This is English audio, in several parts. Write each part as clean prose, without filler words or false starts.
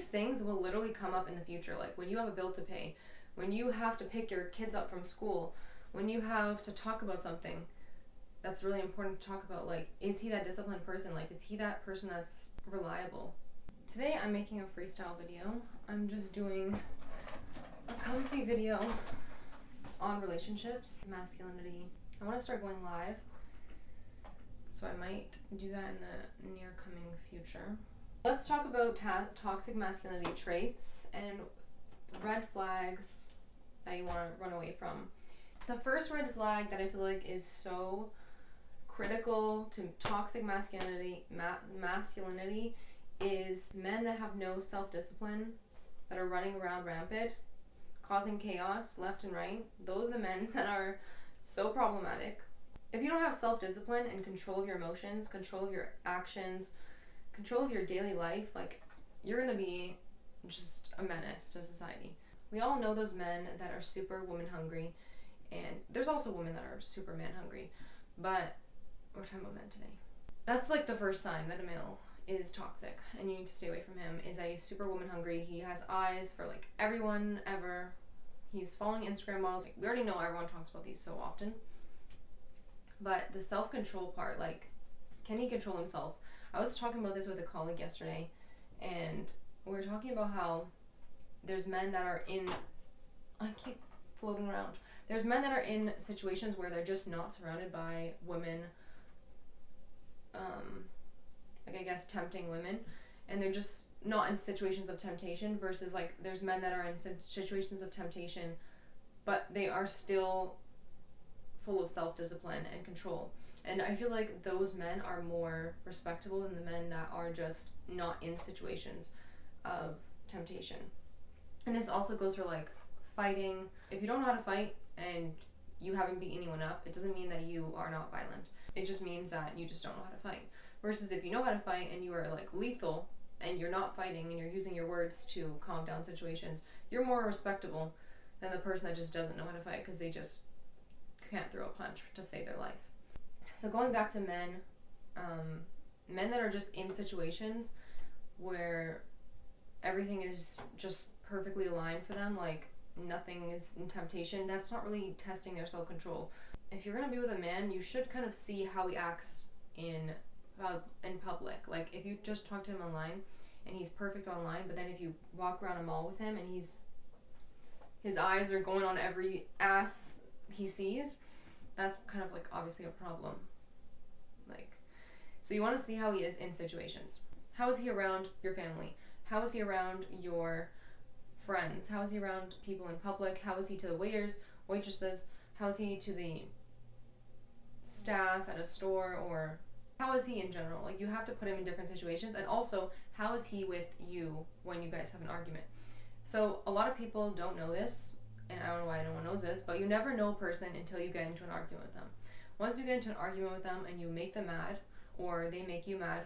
things will literally come up in the future. Like when you have a bill to pay, when you have to pick your kids up from school, when you have to talk about something that's really important to talk about. Like, is he that disciplined person? Like, is he that person that's reliable? Today I'm making a freestyle video. I'm just doing a comfy video on relationships, masculinity. I want to start going live, so I might do that in the near coming future. Let's talk about toxic masculinity traits and red flags that you want to run away from. The first red flag that I feel like is so critical to toxic masculinity is men that have no self-discipline, that are running around rampant, causing chaos left and right. Those are the men that are so problematic. If you don't have self-discipline and control of your emotions, control of your actions, control of your daily life, like, you're gonna be just a menace to society. We all know those men that are super woman hungry, and there's also women that are super man hungry, but we're talking about men today. That's like the first sign that a male is toxic and you need to stay away from him, is that he's super woman hungry. He has eyes for like everyone ever. He's following Instagram models. We already know everyone talks about these so often, but the self-control part, like, can he control himself? I was talking about this with a colleague yesterday, and we were talking about how there's men that are in, I keep floating around. There's men that are in situations where they're just not surrounded by women, like, I guess, tempting women, and they're just not in situations of temptation, versus like there's men that are in situations of temptation but they are still full of self-discipline and control. And I feel like those men are more respectable than the men that are just not in situations of temptation. And this also goes for like fighting. If you don't know how to fight and you haven't beat anyone up, it doesn't mean that you are not violent. It just means that you just don't know how to fight. Versus if you know how to fight and you are like lethal and you're not fighting and you're using your words to calm down situations, you're more respectable than the person that just doesn't know how to fight because they just can't throw a punch to save their life. So going back to men, men that are just in situations where everything is just perfectly aligned for them, like nothing is in temptation, that's not really testing their self-control. If you're gonna be with a man, you should kind of see how he acts in public. Like if you just talk to him online and he's perfect online, but then if you walk around a mall with him and his eyes are going on every ass he sees, that's kind of like obviously a problem. Like, so you want to see how he is in situations. How is he around your family? How is he around your friends? How is he around people in public? How is he to the waiters, waitresses? How is he to the staff at a store? Or how is he in general? Like, you have to put him in different situations. And also, how is he with you when you guys have an argument? So a lot of people don't know this, and I don't know why no one knows this, but you never know a person until you get into an argument with them. Once you get into an argument with them and you make them mad, or they make you mad,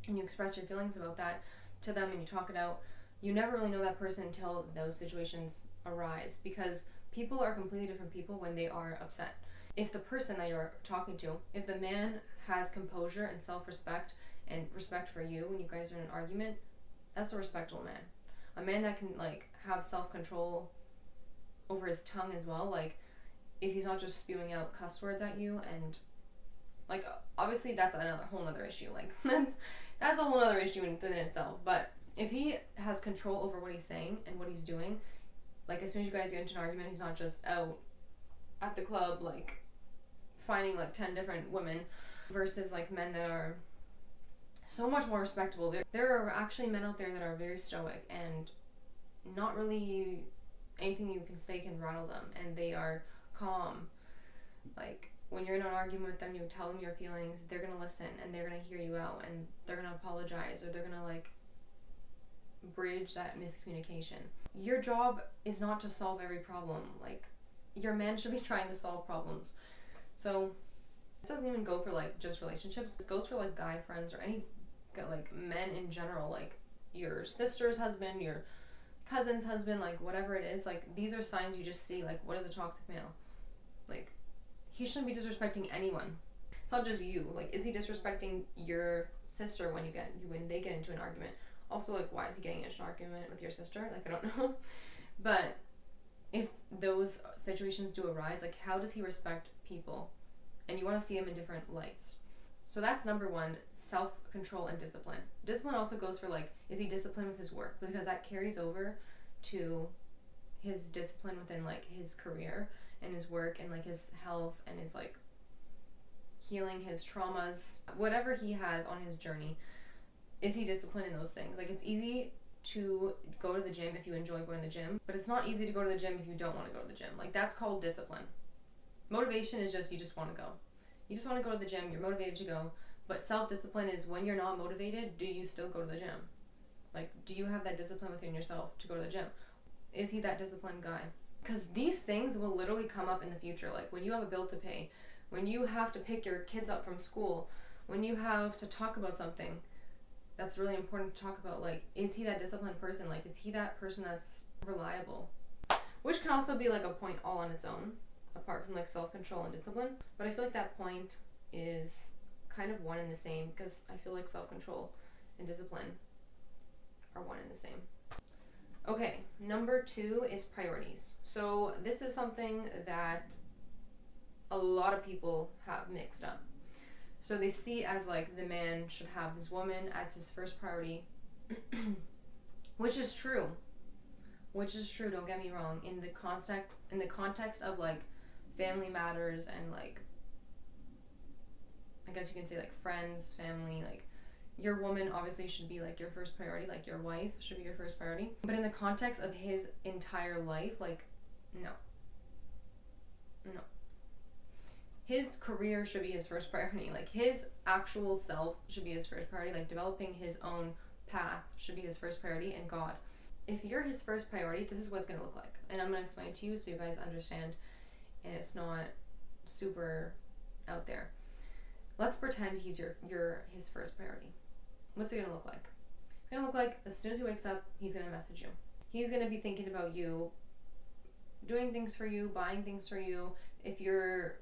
and you express your feelings about that to them and you talk it out, you never really know that person until those situations arise, because people are completely different people when they are upset. If the person that you're talking to, if the man has composure and self-respect and respect for you when you guys are in an argument, that's a respectable man. A man that can like have self-control over his tongue as well, like if he's not just spewing out cuss words at you, and like obviously that's a whole other issue, like that's a whole other issue within itself. But if he has control over what he's saying and what he's doing, like as soon as you guys get into an argument, he's not just out at the club like finding like 10 different women, versus like men that are so much more respectable. There are actually men out there that are very stoic and not really anything you can say can rattle them, and they are calm. Like when you're in an argument with them, you tell them your feelings, they're gonna listen and they're gonna hear you out and they're gonna apologize, or they're gonna like bridge that miscommunication. Your job is not to solve every problem. Like your man should be trying to solve problems. So it doesn't even go for like just relationships. It goes for like guy friends or any like men in general, like your sister's husband, your cousin's husband, like whatever it is. Like these are signs you just see, like what is a toxic male. Like he shouldn't be disrespecting anyone. It's not just you. Like is he disrespecting your sister when they get into an argument? Also, like, why is he getting into an argument with your sister? Like, I don't know. But if those situations do arise, like, how does he respect people? And you want to see him in different lights. So that's number one, self-control and discipline. Discipline also goes for, like, is he disciplined with his work? Because that carries over to his discipline within, like, his career and his work and, like, his health and his, like, healing his traumas. Whatever he has on his journey, is he disciplined in those things? Like, it's easy to go to the gym if you enjoy going to the gym, but it's not easy to go to the gym if you don't want to go to the gym. Like, that's called discipline. Motivation is just, you just want to go. You just want to go to the gym, you're motivated to go. But self-discipline is when you're not motivated, do you still go to the gym? Like, do you have that discipline within yourself to go to the gym? Is he that disciplined guy? Because these things will literally come up in the future. Like, when you have a bill to pay, when you have to pick your kids up from school, when you have to talk about something that's really important to talk about. Like, is he that disciplined person? Like, is he that person that's reliable? Which can also be, like, a point all on its own, apart from, like, self-control and discipline. But I feel like that point is kind of one and the same, because I feel like self-control and discipline are one and the same. Okay, number 2 is priorities. So this is something that a lot of people have mixed up. So they see as, like, the man should have this woman as his first priority, which is true. Don't get me wrong. In the context of, like, family matters and, like, I guess you can say, like, friends, family, like, your woman obviously should be, like, your first priority, like, your wife should be your first priority. But in the context of his entire life, like, no. His career should be his first priority. Like, his actual self should be his first priority. Like, developing his own path should be his first priority, and God. If you're his first priority, this is what it's going to look like. And I'm going to explain it to you so you guys understand, and it's not super out there. Let's pretend he's his first priority. What's it going to look like? It's going to look like, as soon as he wakes up, he's going to message you. He's going to be thinking about you, doing things for you, buying things for you. If you're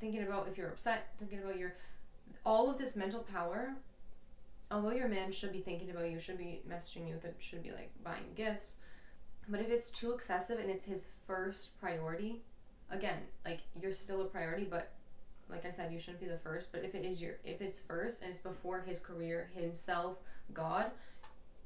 upset, thinking about all of this mental power. Although your man should be thinking about you, should be messaging you, that should be, like, buying gifts. But if it's too excessive and it's his first priority, again, like, you're still a priority, but like I said, you shouldn't be the first. But if it's first and it's before his career, himself, God,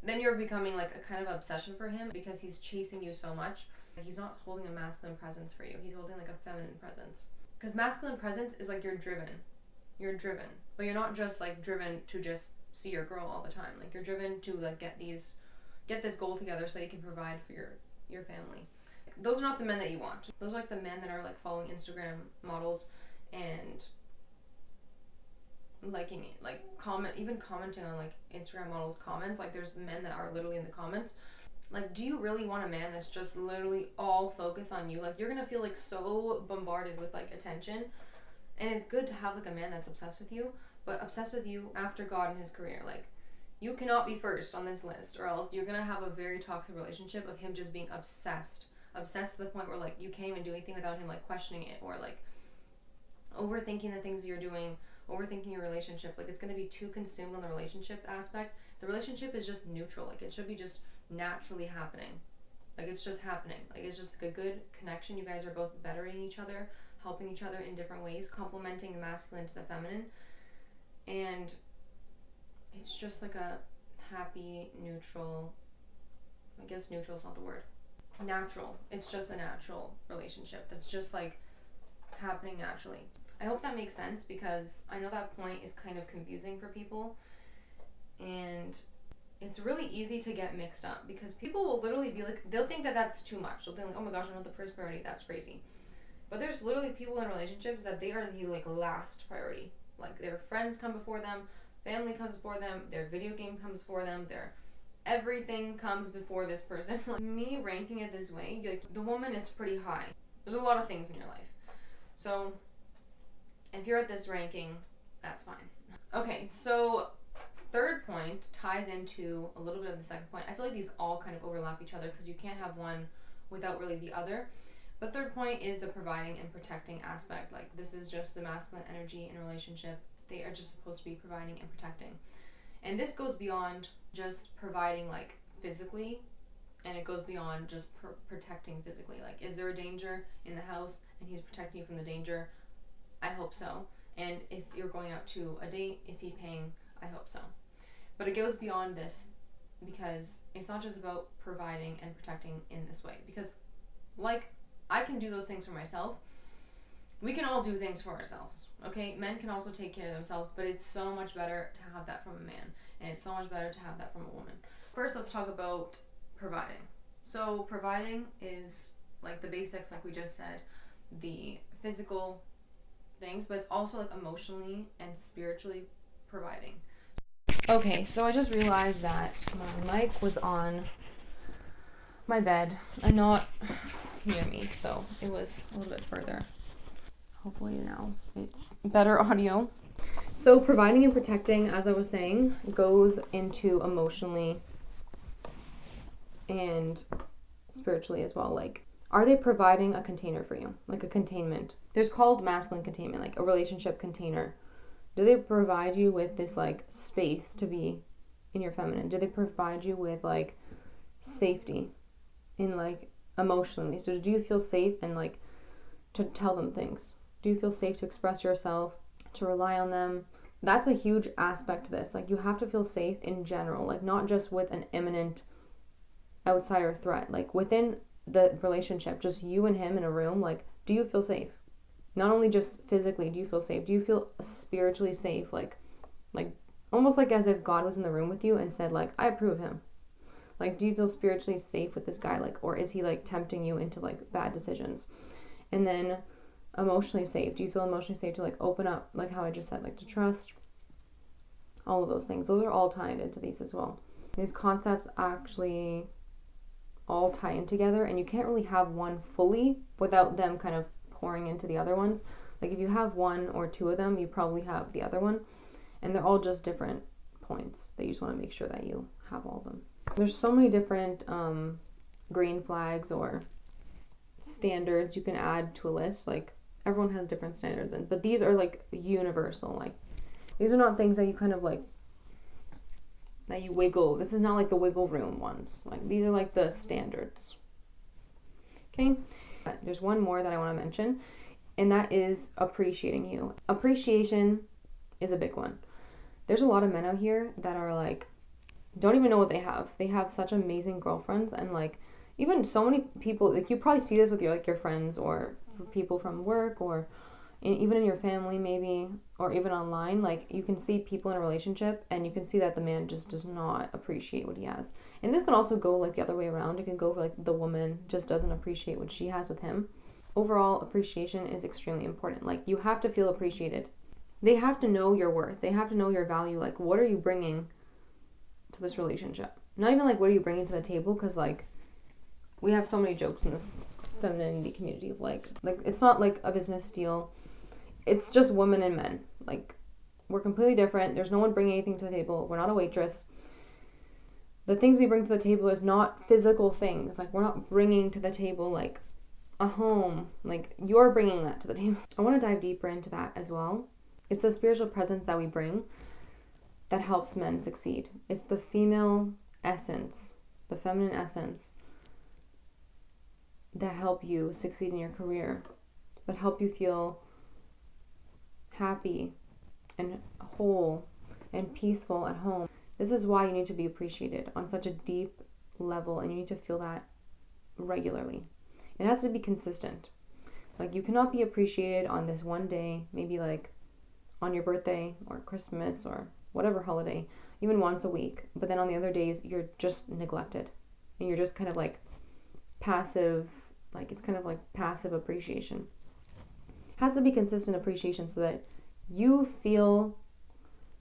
then you're becoming, like, a kind of obsession for him, because he's chasing you so much. He's not holding a masculine presence for you. He's holding, like, a feminine presence. Because masculine presence is, like, you're driven, but you're not just, like, driven to just see your girl all the time. Like, you're driven to, like, get this goal together so you can provide for your family. Those are not the men that you want. Those are, like, the men that are, like, following Instagram models and liking it, like, commenting on, like, Instagram models' comments. Like, there's men that are literally in the comments. Like, do you really want a man that's just literally all focused on you? Like, you're gonna feel, like, so bombarded with, like, attention. And it's good to have, like, a man that's obsessed with you, but obsessed with you after God and his career. Like, you cannot be first on this list, or else you're gonna have a very toxic relationship of him just being obsessed to the point where, like, you can't even do anything without him, like, questioning it, or, like, overthinking the things you're doing, overthinking your relationship. Like, it's gonna be too consumed on the relationship aspect. The relationship is just neutral. Like, it should be just naturally happening. Like, it's just happening. Like, it's just, like, a good connection. You guys are both bettering each other, helping each other in different ways, complementing the masculine to the feminine. And it's just, like, a happy, neutral, I guess neutral is not the word, natural. It's just a natural relationship that's just, like, happening naturally. I hope that makes sense, because I know that point is kind of confusing for people, and it's really easy to get mixed up, because people will literally be like, they'll think that that's too much. They'll think, like, oh my gosh, I'm not the first priority, that's crazy. But there's literally people in relationships that they are the, like, last priority. Like, their friends come before them, family comes before them, their video game comes before them, their everything comes before this person. Like, me ranking it this way, like, the woman is pretty high. There's a lot of things in your life. So, if you're at this ranking, that's fine. Okay, so third point ties into a little bit of the second point. I feel like these all kind of overlap each other, because you can't have one without really the other. But third point is the providing and protecting aspect. Like, this is just the masculine energy in a relationship. They are just supposed to be providing and protecting. And this goes beyond just providing like physically, and it goes beyond just protecting physically. Like, is there a danger in the house and he's protecting you from the danger? I hope so. And if you're going out to a date, is he paying? I hope so. But it goes beyond this, because it's not just about providing and protecting in this way. Because, like, I can do those things for myself. We can all do things for ourselves, okay? Men can also take care of themselves, but it's so much better to have that from a man, and it's so much better to have that from a woman. First, let's talk about providing. So providing is like the basics, like we just said, the physical things, but it's also like emotionally and spiritually providing. Okay, so I just realized that my mic was on my bed and not near me, so it was a little bit further. Hopefully now it's better audio. So providing and protecting, as I was saying, goes into emotionally and spiritually as well. Like, are they providing a container for you? Like a containment. There's called masculine containment, like a relationship container. Do they provide you with this like space to be in your feminine? Do they provide you with like safety in like emotionally? So do you feel safe and like to tell them things? Do you feel safe to express yourself, to rely on them? That's a huge aspect to this. Like, you have to feel safe in general, like not just with an imminent outsider threat. Like within the relationship, just you and him in a room, like, do you feel safe? Not only just physically, do you feel safe? Do you feel spiritually safe? Like almost like as if God was in the room with you and said, like, I approve him. Like, do you feel spiritually safe with this guy? Like, or is he like tempting you into like bad decisions? And then emotionally safe. Do you feel emotionally safe to like open up, like how I just said, like to trust? All of those things. Those are all tied into these as well. These concepts actually all tie in together, and you can't really have one fully without them kind of pouring into the other ones. Like if you have one or two of them, you probably have the other one, and they're all just different points that you just want to make sure that you have all of them. There's so many different green flags or standards you can add to a list. Like everyone has different standards, but these are like universal. Like these are not things that you kind of like that you wiggle. This is not like the wiggle room ones. Like these are like the standards. Okay, there's one more that I want to mention, and that is appreciating you. Appreciation is a big one. There's a lot of men out here that are like, don't even know what they have. They have such amazing girlfriends, and like even so many people, like you probably see this with your like your friends or for people from work or even in your family maybe, or even online. Like you can see people in a relationship and you can see that the man just does not appreciate what he has. And this can also go like the other way around. It can go for like the woman just doesn't appreciate what she has with him. Overall, appreciation is extremely important. Like you have to feel appreciated. They have to know your worth. They have to know your value. Like, what are you bringing to this relationship? Not even like what are you bringing to the table, because like we have so many jokes in this femininity community of like it's not like a business deal. It's just women and men. Like we're completely different. There's no one bringing anything to the table. We're not a waitress. The things we bring to the table is not physical things. Like we're not bringing to the table like a home. Like you're bringing that to the table. I want to dive deeper into that as well. It's the spiritual presence that we bring that helps men succeed. It's the female essence, the feminine essence that help you succeed in your career, that help you feel happy and whole and peaceful at home. This is why you need to be appreciated on such a deep level, and you need to feel that regularly. It has to be consistent. Like you cannot be appreciated on this one day, maybe like on your birthday or Christmas or whatever holiday, even once a week, but then on the other days you're just neglected and you're just kind of like passive. Like it's kind of like passive appreciation. It has to be consistent appreciation so that you feel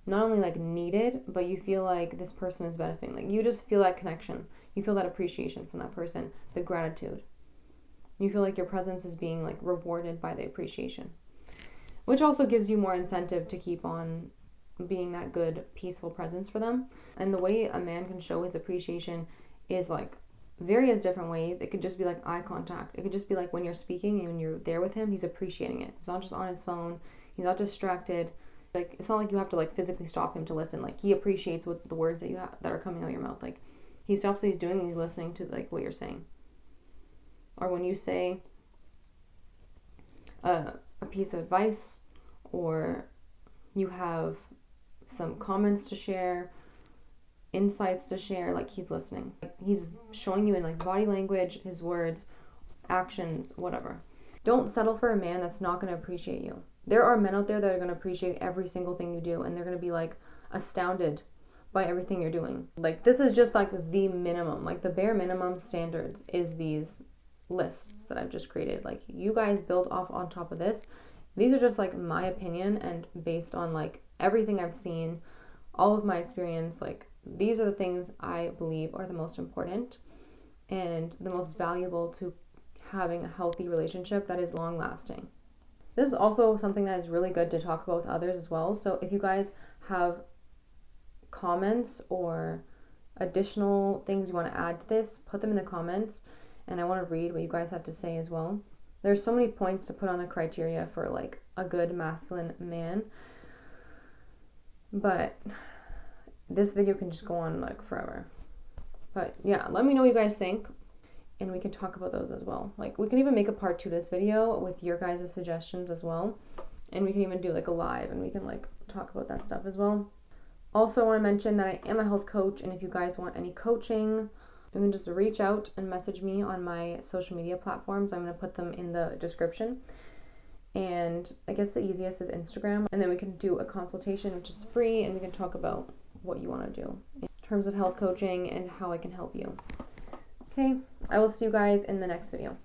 not only like needed, but you feel like this person is benefiting. Like you just feel that connection. You feel that appreciation from that person, the gratitude. You feel like your presence is being like rewarded by the appreciation, which also gives you more incentive to keep on being that good, peaceful presence for them. And the way a man can show his appreciation is like various different ways. It could just be like eye contact. It could just be like when you're speaking and when you're there with him, he's appreciating it. He's not just on his phone. He's not distracted. Like, it's not like you have to like physically stop him to listen. Like, he appreciates what the words that you have that are coming out of your mouth. Like, he stops what he's doing and he's listening to like what you're saying. Or when you say a piece of advice, or you have some comments to share, insights to share, like, he's listening. Like, he's showing you in like body language, his words, actions, whatever. Don't settle for a man that's not going to appreciate you. There are men out there that are going to appreciate every single thing you do, and they're going to be like astounded by everything you're doing. Like, this is just like the minimum, like the bare minimum standards is these lists that I've just created. Like, you guys build off on top of this. These are just like my opinion and based on like everything I've seen, all of my experience. Like, these are the things I believe are the most important and the most valuable to having a healthy relationship that is long lasting. This is also something that is really good to talk about with others as well. So if you guys have comments or additional things you want to add to this, put them in the comments, and I want to read what you guys have to say as well. There's so many points to put on a criteria for like a good masculine man, but this video can just go on like forever. But yeah, let me know what you guys think, and we can talk about those as well. Like, we can even make a part 2 to this video with your guys' suggestions as well, and we can even do like a live and we can like talk about that stuff as well. Also, I want to mention that I am a health coach, and if you guys want any coaching, you can just reach out and message me on my social media platforms. I'm going to put them in the description. And I guess the easiest is Instagram, and then we can do a consultation, which is free, and we can talk about what you want to do in terms of health coaching and how I can help you. Okay, I will see you guys in the next video.